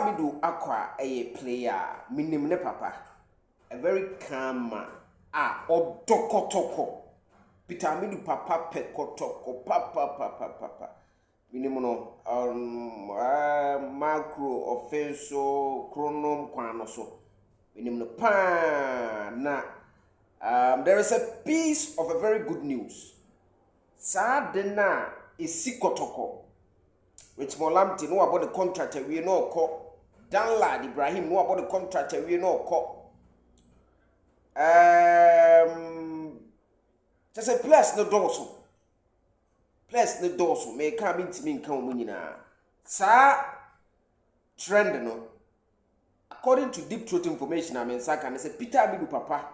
Amidu Acquah a player, minim ne papa, a very calm man. Kotoko. Peter Amidu papa pe Kotoko papa. Minim no macro offenso chronom kwano so. Minim no pa na there is a piece of a very good news. Sa de na isi Kotoko. Which Molamti know about the contract we no call. Danlad Ibrahim know about the contract we no call. Just a place no dorsal. Place no dorsal may come into me come winina. Sa trend no. According to deep truth information, I mean Saka and say Peter Amidu Papa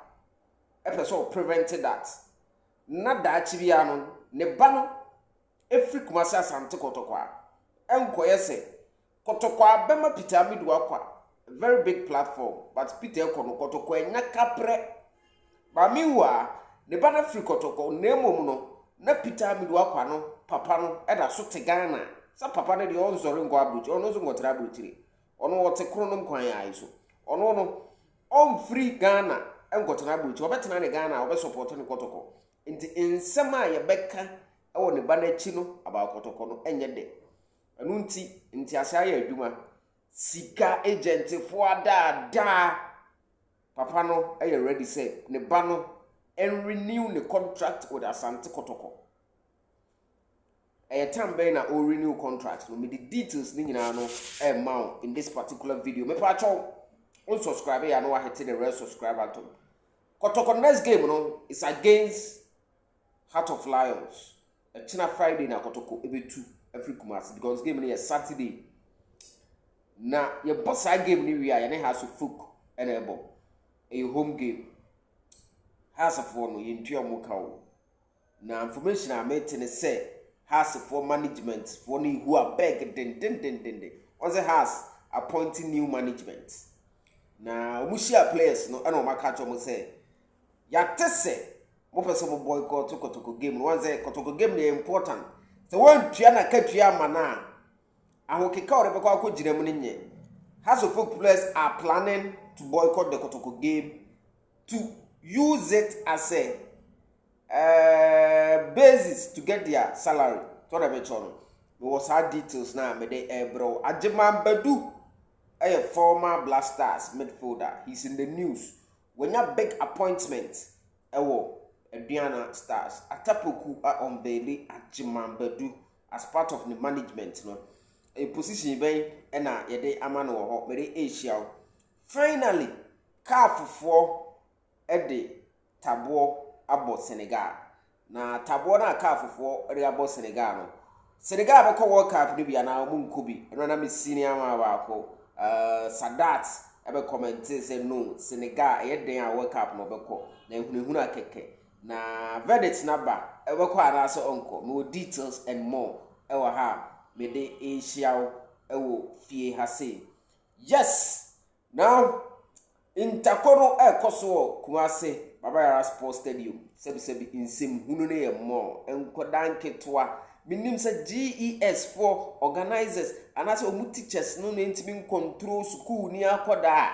episode prevented that. Not that Chiviano, Nebano, every Kumasa Santa Kotoko. Enkoye say Kotoko bema Peter Amidu Acquah, a very big platform, but Peter kono Kotoko nyakapre. Ba miwa ne bana free Kotoko nemo no na Peter Amidu Acquah no papa no eda so te Ghana. Sa papa ne de on zori ngo abruchi, ono zo ngotra abruchi. Ono wote kronom kwan ya iso. Ono no on free Ghana engotra abruchi, obetena ne Ghana, obe support ne Kotoko. Nti nsema ye beka ewo ne bana chi no aba Kotoko no enye de. Anunti nti asaya adwuma sika agent fo da papa no are ready say ne ba no and renew the contract with Asante Kotoko. Time be na o renew contract no me the details ni nyina no mount in this particular video. Me pa cho on subscribe ya no wa hit the red subscribe button. Kotoko next game no is against Heart of Lions. China Friday na Kotoko ebe 2 every Kumasi because game is Saturday. Na your boss game ni we are has to folk and a home game. Has a phone in Tiamuka. Na information I made in say has for management for ni who are beg den. Also has appointing new management. Na umushia players no ano makacho mo say ya tese mo person mo boycott Kotoko game. One say Kotoko game is important. So one triana katua mana ahokeka ore bekwa akogire mu nye House of Folk players are planning to boycott the Kotoko game to use it as a basis to get their salary. So that we was hard details now me dey bro Amidu a former Blasters midfielder. He's in the news. When you big appointment Diana Stars Atapoku on Bailey Amidu as part of the management no a position ben na yede amano ho mere Asia finally CAF for ede tabo abo Senegal na tabo na CAF for ede abo Senegal no Senegal be ko World Cup ni bia na mu nkobi no na me senior ma ba ko Sadat ebe comment say no Senegal yede a World Cup no be ko na ehunu akeke na verdict number ebe ko ana so onko no details and more ewa ha me de Asia ewo fie ha say yes now intakono ekoso Kumasi Baba Sports Stadium sebi insem hunu ne ye more enkodan ketwa minim se GES4 organizers anase omu teachers no na ntimi control school ni akoda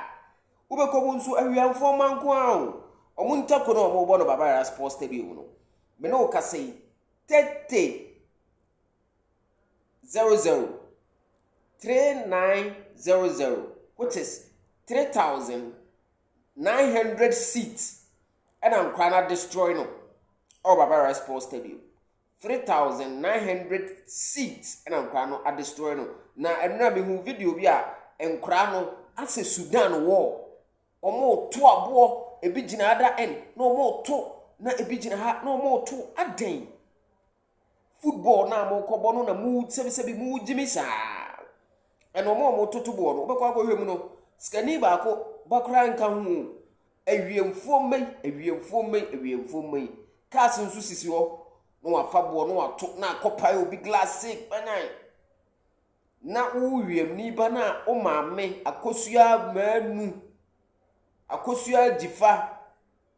ubekọ nso awianfo manko awo omunta no omo bono Baba Sports Stadium no me no ka say 3900 which is 3,900 seats and I'm crying destroy no Baba Sports Stadium 3,900 seats and I'm crying destroy no na enna me hu video bi a enkra no ase Sudan war omo to abo ebi gina ada en no omo to na ebi gina ha no omo to aden football na mo kobo no na mu sebi mu jimisa en omo to ball no obekwa ko hwemu no skani ba ko bakra nka hu awiemfo mai cars nso sisi ho no afa ball no ato na akopai obi glass sick banan na uwiem ni ba na o maame akosua manu akosua jifa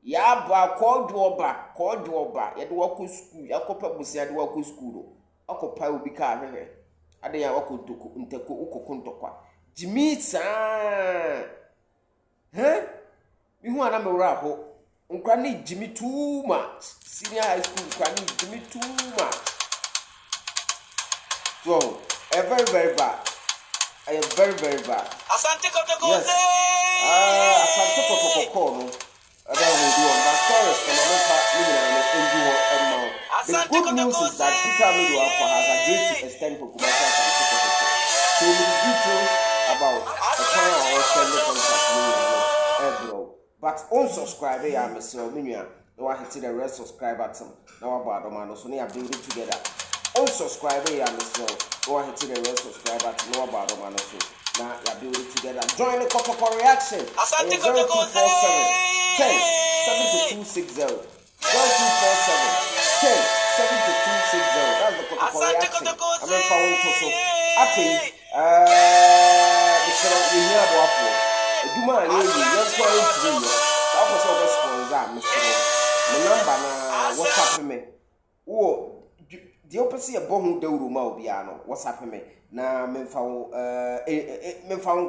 ya ba kodoba ye de wako school yakopa busia de wako school akopa obi ka hwehwe ade ya wako ntoko ukokontokwa Jimmy saa. Me who ana me wura ho. Nkra ni Jimmy too much. Senior high school nkra ni Jimmy too much. So, very very bad. I am very very bad. Asante Kotoko. Yes. Asante Kotoko no. I don't know do on my stories and I'm the good news is that Peter Amidu Acquah has agreed to extend for Kumasi Asante Kotoko. So with the details about the kind of extended contract bro. But unsubscribe here, Mr. Minya. No one hit the red subscribe button. Now about the man, so they are building together. Unsubscribe here, Mr. No one hit the red subscribe button. No about the man, so now you are building together. Join the Kotoko reaction. 0247 10 7260. 0247 10 7260. That's the Kotoko reaction. I'm in found to so. Happy. Mr. You hear about what? You man, you quite true. I was over sponsor, Mr. My number na WhatsApp me. Oh, the opposite of bomb de Ruma Biano. WhatsApp me. Na me found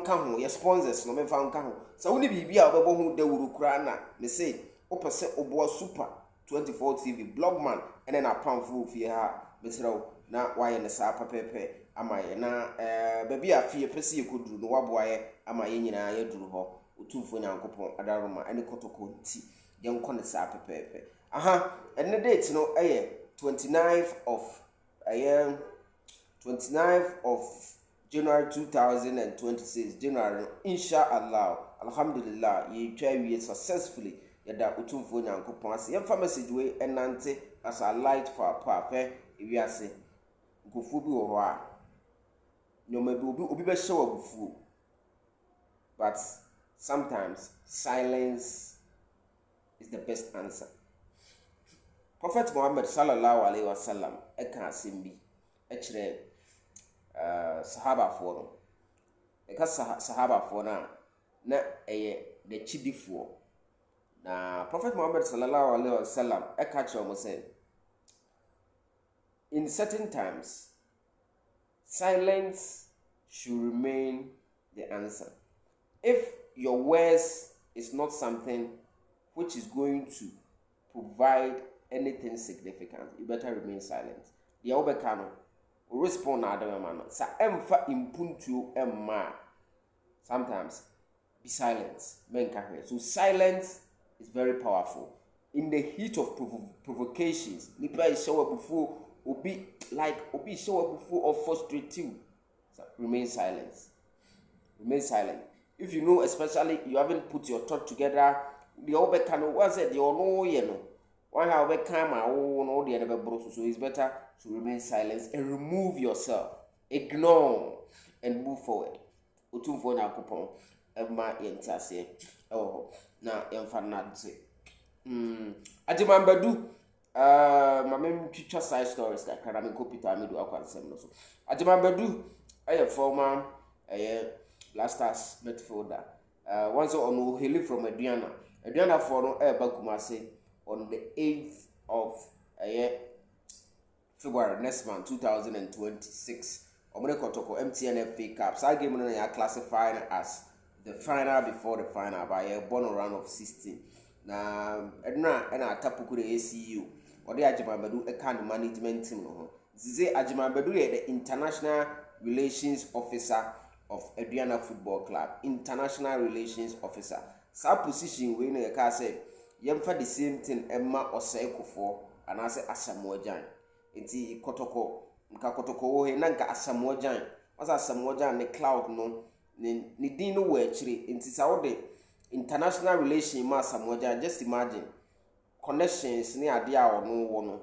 Kahu, your sponsors, no me found Kahu. So only be a bomb de Urukrana. Me say, opposite Obo Super 24 TV, Blogman, and then a pound full for her, Mr. Na why in the Sapa Pepe. Ama na baby a fie pese yekoduru no waboaye ama ye nyina ye duru ho otumfo nyankopon adaroma ene Kotoko nti ye nko ne sa pepepe aha ene date no 29th of January 2026 January inshallah alhamdulillah ye twa wie successfully yada otumfo nyankopon ase ye fa message we enante as a light for pa fe ewiase gofu bi wo ho a no maybe obi be show abufu, but sometimes silence is the best answer. Prophet Muhammad sallallahu alaihi wasallam eka asembi ekire sahaba fo no eka sahaba fo na eye the chidifo na Prophet Muhammad sallallahu alaihi wasallam eka kire mo say in certain times silence should remain the answer. If your words is not something which is going to provide anything significant, you better remain silent. The obekano will respond na adamano. Sa emfa impuntu emma. Sometimes be silent. So silence is very powerful. In the heat of provocations, nipa is show before obi show up before or frustrate you. So remain silent. Remain silent. If you know, especially you haven't put your thought together, the obekano was it, you know, you know. One how we come all the other bros, so it's better to remain silent and remove yourself. Ignore and move forward. Utum for na coupon. Emma yentase. Oh, na emfanadze. Ajimambadu. My main teacher side stories that can I copy to Amidu Acquah so. Ajimambadu, a former blasters midfielder. Once on he lived from Adriana for no Bakumase on the 8th of February next month 2026. Omune Kotoko MTN FA Cup. So I game are classified as the final before the final by a born round of 16. Now, Edna and I tapuku the ACU. Or the Ajimambadu account management team. Zize Ajimambadu the International Relations Officer of Adriana Football Club. International Relations Officer. Sa position we no ka say yemfa the same thing Emma Oseko for and I say Asamoah. Nti Kotoko wo he na nka Asamoah Jan. Wasa Asamoah Jan ne cloud no ni din no wo akire. Nti sa wo de international relation ma Asamoah Jan, just imagine connections ni ade a ono wo no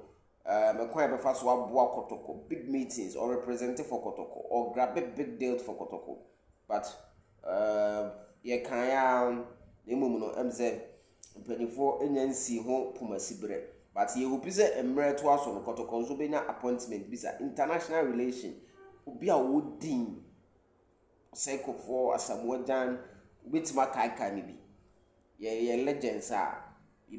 me kwan be fa so aboa Kotoko big meetings or representative for Kotoko or grab a big deal for Kotoko, but ye kan ya emum no emze mpanifo enyansi ho pomasibre, but ye hope say emre to aso no Kotoko so benya appointment bisa international relation obi a wodin cycle for Asamoah Jan bitima kai mi bi ye legends a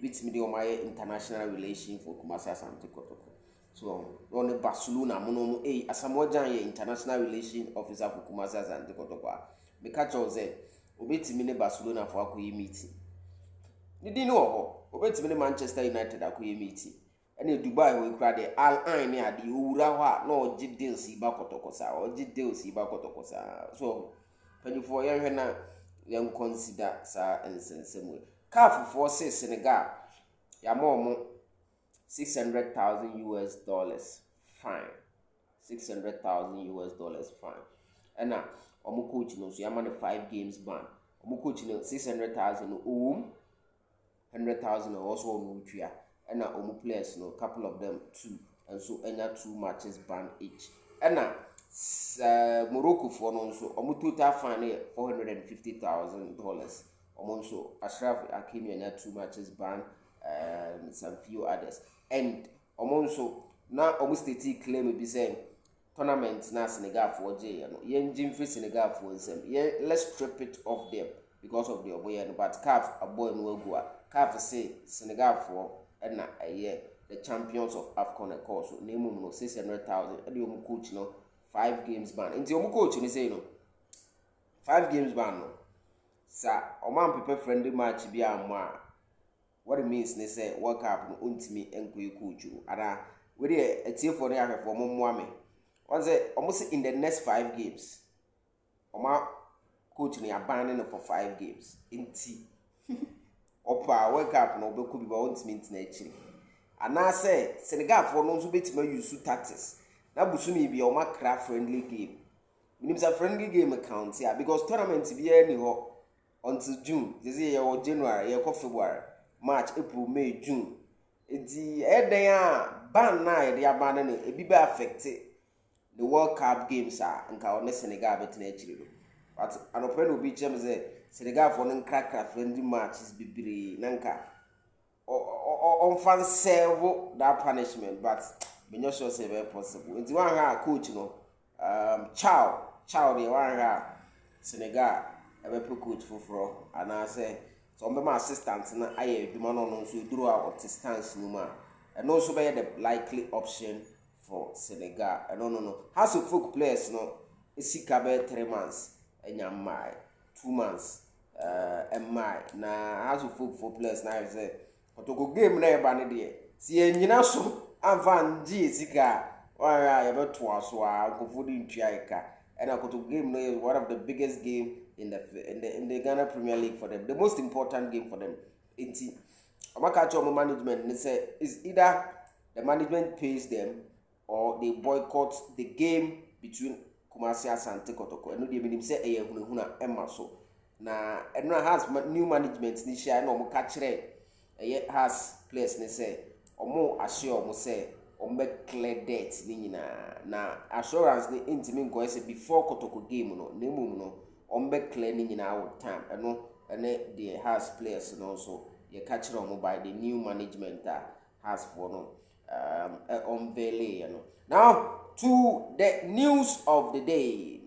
bit me my international relation for Kumasi Asante Kotoko. So on Barcelona mono Asamoah Jan international relation officer for Kumasi Asante Kotoko. me catch us say obetimi ne Barcelona for akoye meeting ni di no ho obetimi ne Manchester United akoye meeting ene Dubai ho kura de Al Ain ne ade owura ho a na ogi deals iba Kotoko sa ogi deals iba Kotoko sa so panifo ye hwe na yam consider sa ensensem we CAF for say Senegal ya mo $600,000 fine. $600,000 fine. And now, omu coach no so yamane 5 games ban. Omu coach no 600,000 100,000 also on Utria. And now omu players no couple of them 2 and so enya 2 matches ban each. And now Morocco for no so omu total fine $450,000. Omu so Ashraf Hakimi enya 2 matches ban and some few others. And also now almost state claim be saying tournament na Senegal for J yen jim free Senegal for them. Let's strip it off them because of the oboy but CAF aboy no agua. CAF say Senegal for and na the champions of Acquah course name no 600,000 and the coach no 5 games ban. Nti omu coach ni say no 5 games ban no. Sa oman people friendly match bi amwa. What it means they say World Cup no untimi enkoye coach ara we dey etie for na ahwefo mo me one say almost in the next 5 games oma coach ni abandon no for 5 games nti opa World Cup no be ko bi ba untimi ntina echi ana say Senegal for no so betima use tactics na busumi bi oma cra friendly game minim say friendly game account here because tournament bi any ho until June this year or January year ko February March, April, May, June. The eden ban na e abandon no ebi be affect the World Cup games and ka Senegal betina echiri. But anope no bi chem say Senegal for no crack friendly matches bibiri nanka on fan serve that punishment but me no sure say very possible. Nti wan ha coach no Chow the wan ha Senegal e be coach foforo and I say so my assistant na aye adwuma no so duro out stance no ma and also be the likely option for Senegal no has of folk players no esika be 3 months enyamai 2 months my na has of folk for players na say Kotoko game na e ba ne de si enyina so avan ji esika wa ya beto aso a kofodi ntwaika and Kotoko game no is one of the biggest game in the Ghana Premier League for them, the most important game for them. It's management they say is either the management pays them or they boycott the game between Kumasi and Kotoko. And they mean say huna emma so. Na and has new management ni share no mo catch has players they say or more assure mo say or make clear debt ni na assurance ni intimi go say before Kotoko game no nemu no ombe cleaning in our time and the has players and also you catch them by the new management that has for no unveiling now to the news of the day.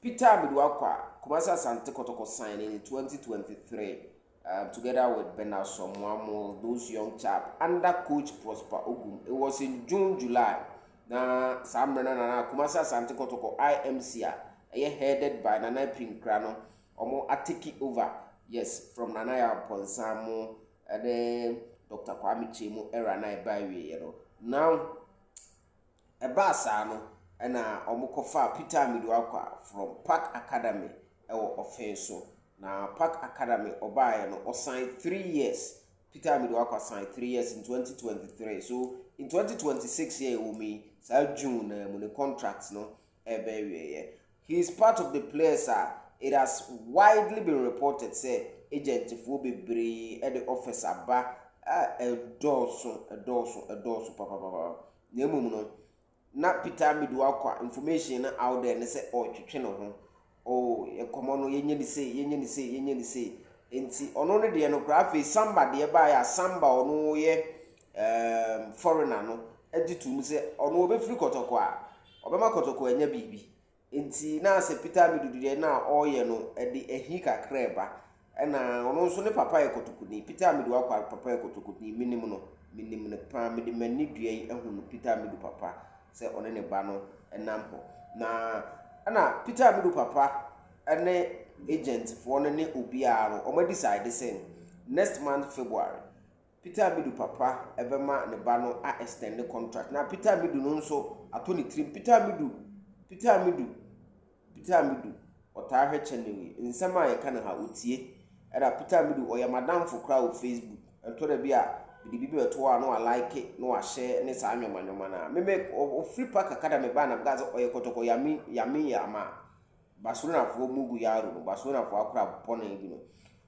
Peter Amidu Acquah Kumasi Asante Kotoko signing in 2023 together with Bernard Somwamo, those young chap under coach Prosper Ogum. It was in July na Samrena na Kumasi Asante Kotoko IMC headed by Nana Pinkrano, omo atiki over, yes, from Nanaya Ponsamo, and then Dr. Kwame Chemu era na ebawe, Now, a basano, and omo kofa Peter Amidu Acquah from Park Academy, offenso. Now, Park Academy obaye no signed 3 years. Peter Amidu Acquah signed 3 years in 2023. So in 2026 year umi, June the contracts no ebawe. He is part of the players. It has widely been reported say agent will be brave at the office aba a dorsum papa. Nemuno na Peter Amidu Acquah information out there and say oh twetwe oh e komono yenye ni say enti ono ne de no graphic somebody e ba ya samba ono ye foreigner no editum say ono obefiri Kotoko a obema Kotoko enya bibi enti na se Peter Amidu de na oye no e de ehi kakra ba na ono nso ne papa e Kotoko ni Peter Amidu Acquah papa e Kotoko ni minim ne pa me de mani dua yi ehunu Peter Amidu papa se one ne ba no enam ho na Peter Amidu papa ene agent for ne obiara no omo decide say next month February Peter Amidu papa ebema ne ba no a extend the contract na Peter Amidu no nso ato ne trim Peter Amidu ota hwe chenewe nsema ye kana ha otie era Peter Amidu oya madam for crowd Facebook ento da bia bibi beto a no like no a share ne sa anwoma na me o free park academy ba na gaza oye Kotoko yama basuna fo mugu yaro no basuna fo akura pona bi no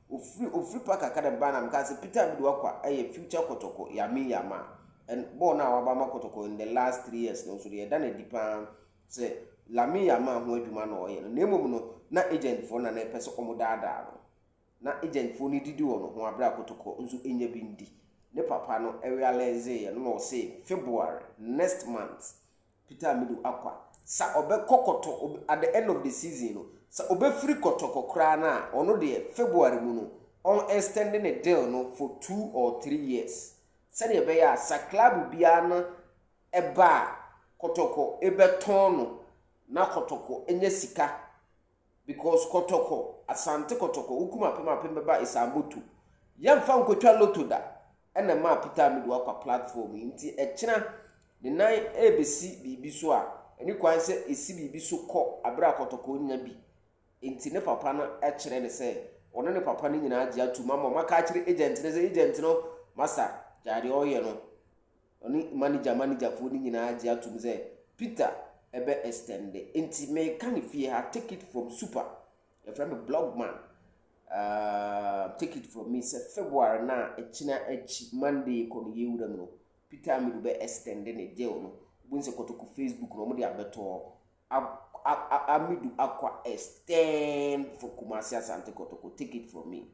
o free park academy ba na mkaze Peter Amidu Acquah future Kotoko yama and born now about Kotoko in the last 3 years no so they done a deep say lami yama ho adwuma no oye no nemom no na agent for na pese omodada no na agent for ni didi wo no ho abra Kotoko nso enya bindi ne papa no realize ye no say February next month Peter Amidu Acquah sa obe kokoto at the end of the season no sa obe free Kotoko kra na ono de February mu no on extending a deal no for 2 or 3 years said e be ya sa club bia na eba Kotoko ebeton no na Kotoko enye sika because Kotoko asante Kotoko ukuma pema ba isambutu yamfa nkotwa loto da ena ma Peter Amidu Acquah platform nti echina the 9 ABC bibi so a eni kwan se esi bibi so kọ abra Kotoko nya bi nti ne papa na echire ne se ono ne papa ne nyina agi atu mama maka akire agent ne se agent no masa jare oye no oni manager fo ni nyina agi atu me se Peter ebe extend nti me kan fie ha take it from super your friend blogman take it from me say February na echina echi Monday ko ni yewura no Peter Amidu be extend ne deal no bunse Kotoko Facebook no mo de abeto Amidu Acquah extend for Kumasi Asante Kotoko take it from me.